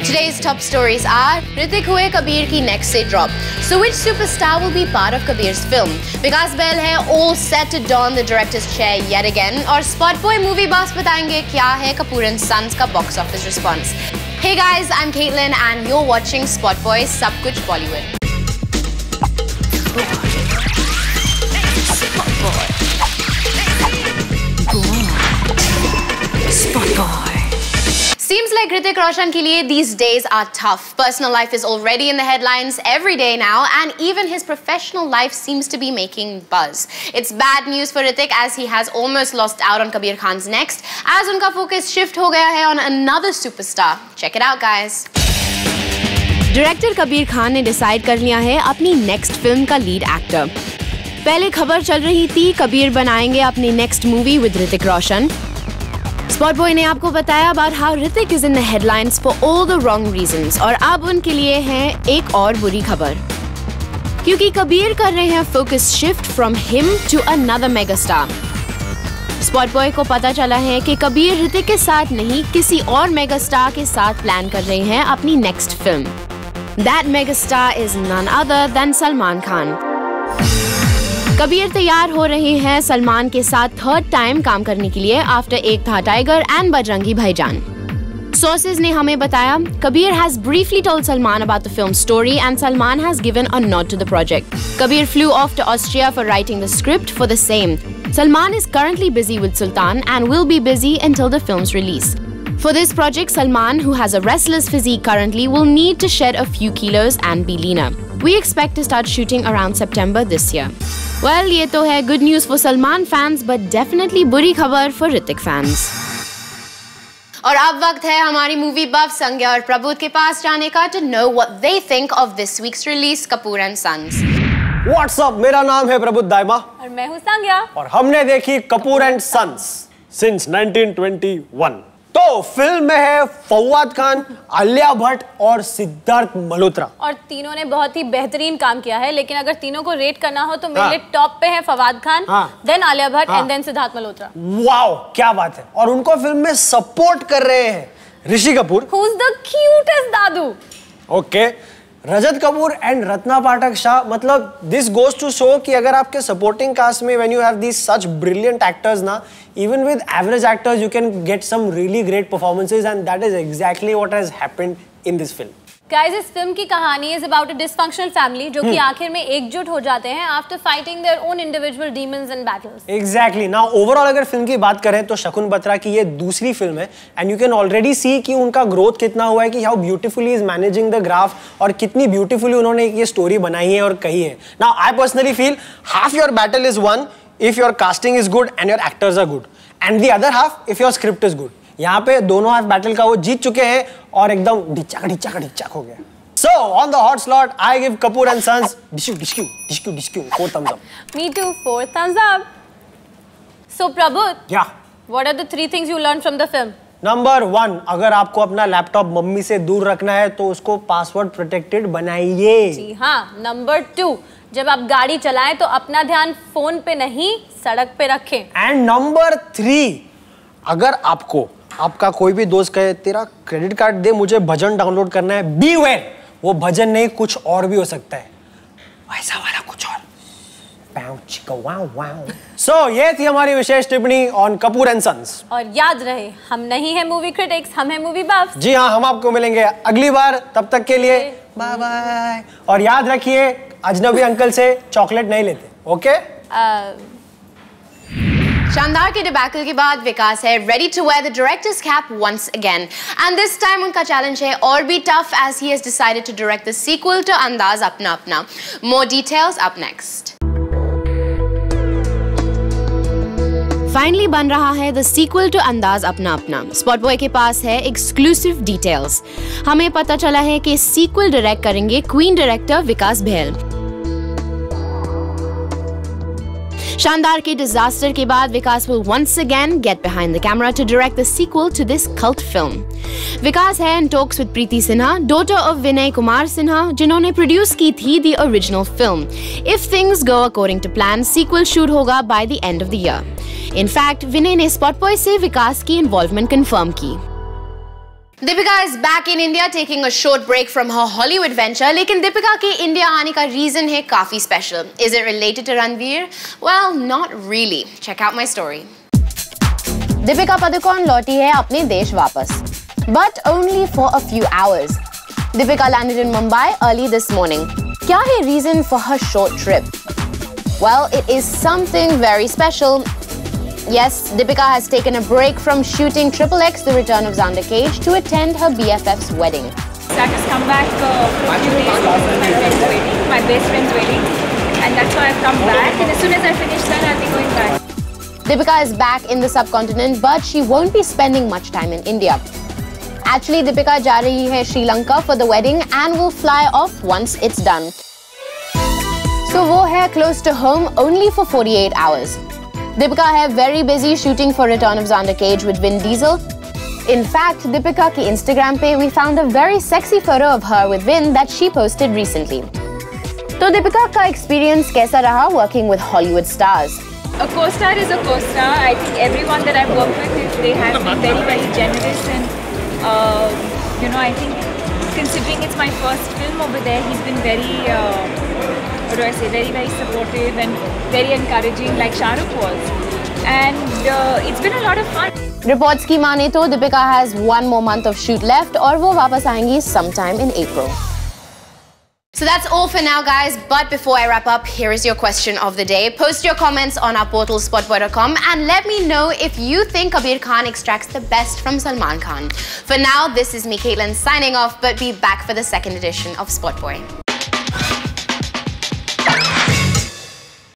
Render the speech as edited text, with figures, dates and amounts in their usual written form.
Today's top stories are: Hrithik हुए कबीर की next से drop. So which superstar will be part of Kabir's film? Vikas Bahl है all set to don the director's chair yet again. और Spot Boy movie boss बताएंगे क्या है Kapoor and Sons का box office response. Hey guys, I'm Caitlin and you're watching Spot Boy सब कुछ Bollywood. Spot Boy. Seems like Hrithik Roshan के लिए these days are tough. Personal life is already in the headlines every day now, and even his professional life seems to be making buzz. It's bad news for Hrithik as he has almost lost out on Kabir Khan's next, as उनका focus shift हो गया है on another superstar. Check it out, guys. Director Kabir Khan ने decide कर लिया है अपनी next film का lead actor. पहले खबर चल रही थी कबीर बनाएंगे अपनी next movie with Hrithik Roshan. Spot Boy ने आपको बताया about how Hrithik is in the headlines for all the wrong reasons, और अब उनके लिए है एक और बुरी खबर, क्योंकि कबीर कर रहे हैं focus shift from him to another megastar. Spot Boy को पता चला है कि कबीर Hrithik के साथ नहीं किसी और megastar के साथ प्लान कर रहे हैं अपनी next film. That megastar is none other than Salman Khan. Kabir तैयार हो रहे हैं सलमान के साथ थर्ड टाइम काम करने के लिए आफ्टर एक था टाइगर एंड बजरंगी भाईजान. Sources ने हमें बताया Kabir has briefly told Salman about the film story and Salman has given a nod to the project. Kabir flew off to Austria for writing the script for the same. Salman is currently busy with Sultan and will be busy until the film's release. For this project, Salman, who has a restless physique currently, will need to shed a few kilos and be leaner. We expect to start shooting around September this year. Well, ये तो है good news for Salman fans, but definitely बुरी खबर for Hrithik fans. और अब वक्त है हमारी मूवी बफ संज्ञा और प्रबुद्ध के पास जाने का to know what they think of this week's release, Kapoor and Sons. What's up? मेरा नाम है प्रबुद्ध दाइमा और मैं हूँ संज्ञा और हमने देखी कपूर एंड सन्स since 1921. तो फिल्म में है फवाद खान, आलिया भट्ट और सिद्धार्थ मल्होत्रा, और तीनों ने बहुत ही बेहतरीन काम किया है. लेकिन अगर तीनों को रेट करना हो तो मेरे लिए टॉप पे है Fawad Khan, then Alia Bhatt and then Siddharth Malhotra. Wow, क्या बात है. और उनको फिल्म में सपोर्ट कर रहे हैं Rishi Kapoor, who is the cutest दादू. Okay, Rajat Kapoor and Ratna Pathak Shah. मतलब दिस गोज टू शो कि अगर आपके सपोर्टिंग कास्ट में when you have these such brilliant actors ना, even with average actors you can get some really great performances, and that is exactly what has happened in this film. Guys, इस film की कहानी is about a dysfunctional family जो कि आखिर में एकजुट हो जाते हैं after fighting their own individual demons and battles. Exactly. Now overall अगर फिल्म की बात करें तो शकुन बत्रा की ये दूसरी फिल्म है, and you can already see कि उनका ग्रोथ कितना हुआ है, कि how beautifully is managing the graph और कितनी beautifully उन्होंने ये स्टोरी बनाई है और कही है. Now I personally feel half your battle is won if your casting is good and your actors are good, and the other half if your script is good. यहाँ पे दोनों हाफ बैटल का वो जीत चुके हैं और एकदम ढिच्चाक हो गया. So on the hot slot, I give Kapoor and Sons discu 4 thumbs up. Me too, 4 thumbs up. So Prabhuth, yeah, what are the 3 things you learned from the film? Number 1, अगर आपको अपना लैपटॉप मम्मी से दूर रखना है तो उसको password protected बनाइए. जी हाँ. Number 2, जब आप गाड़ी चलाएं तो अपना ध्यान फोन पे नहीं सड़क पे रखें. And number 3, अगर आपको आपका कोई भी दोस्त कहे तेरा क्रेडिट कार्ड दे मुझे भजन डाउनलोड करना है, beware, वो भजन नहीं कुछ और भी हो सकता है, वैसा वाला कुछ और. So ये थी हमारी विशेष टिप्पणी ऑन कपूर एंड सन्स. और याद रहे हम नहीं है मूवी क्रिटिक्स, हम है मूवी बफ्स. जी हाँ, हम आपको मिलेंगे अगली बार, तब तक के लिए बाय बाय. और याद रखिए अजनबी अंकल से चॉकलेट नहीं लेते. ओके. शानदार के डिबैकल के बाद विकास है ready to wear the director's cap once again, and this time उनका चैलेंज है और भी tough as he has decided to direct the sequel to अंदाज अपना अपना. More details up next. Finally बन रहा है the sequel to अंदाज अपना अपना. Spot Boy के पास है exclusive details. हमें पता चला है कि sequel डायरेक्ट करेंगे क्वीन डायरेक्टर विकास बहल. शानदार के डिजास्टर के बाद विकास will once again get behind the camera to direct the sequel to this cult film. विकास है in talks with Preeti Sinha, daughter of Vinay Kumar Sinha, जिन्होंने प्रोड्यूस की थी the original film. If things go according to plan, sequel shoot होगा by the end of the year. In fact, विनय ने Spot Boy से विकास की involvement confirm की. Deepika is back in India taking a short break from her Hollywood venture. लेकिन दीपिका के India आने का reason है काफी special. Is it related to Ranveer? Well, not really. Check out my story. Deepika Padukone लौटी है अपने देश वापस, but only for a few hours. Deepika landed in Mumbai early this morning. क्या है reason for her short trip? Well, it is something very special. Yes, Deepika has taken a break from shooting XXX The Return of Xander Cage to attend her BFF's wedding. I just come back for a few days for my friend's wedding, my best friend's wedding, and that's why I've come back. And as soon as I finish that, I'll be going back. Deepika is back in the subcontinent, but she won't be spending much time in India. Actually, Deepika जा रही है Sri Lanka for the wedding and will fly off once it's done. So वो है close to home only for 48 hours. Deepika है very busy shooting for Return of Xander Cage with Vin Diesel. In fact, Deepika की Instagram पे we found a very sexy photo of her with Vin that she posted recently. तो Deepika का experience कैसा रहा working with Hollywood stars? A co-star is a co-star. I think everyone that I've worked with, they have been very, very generous, and I think considering it's my first film over there, he's been very, very, very supportive and very encouraging, like Shah Rukh was. And it's been a lot of fun. Reports की माने तो Deepika has one more month of shoot left और वो वापस आएंगी sometime in April. So that's all for now, guys. But before I wrap up, here is your question of the day. Post your comments on our portal spotboy.com and let me know if you think Kabir Khan extracts the best from Salman Khan. For now, this is me, Caitlin, signing off, but be back for the second edition of Spotboy.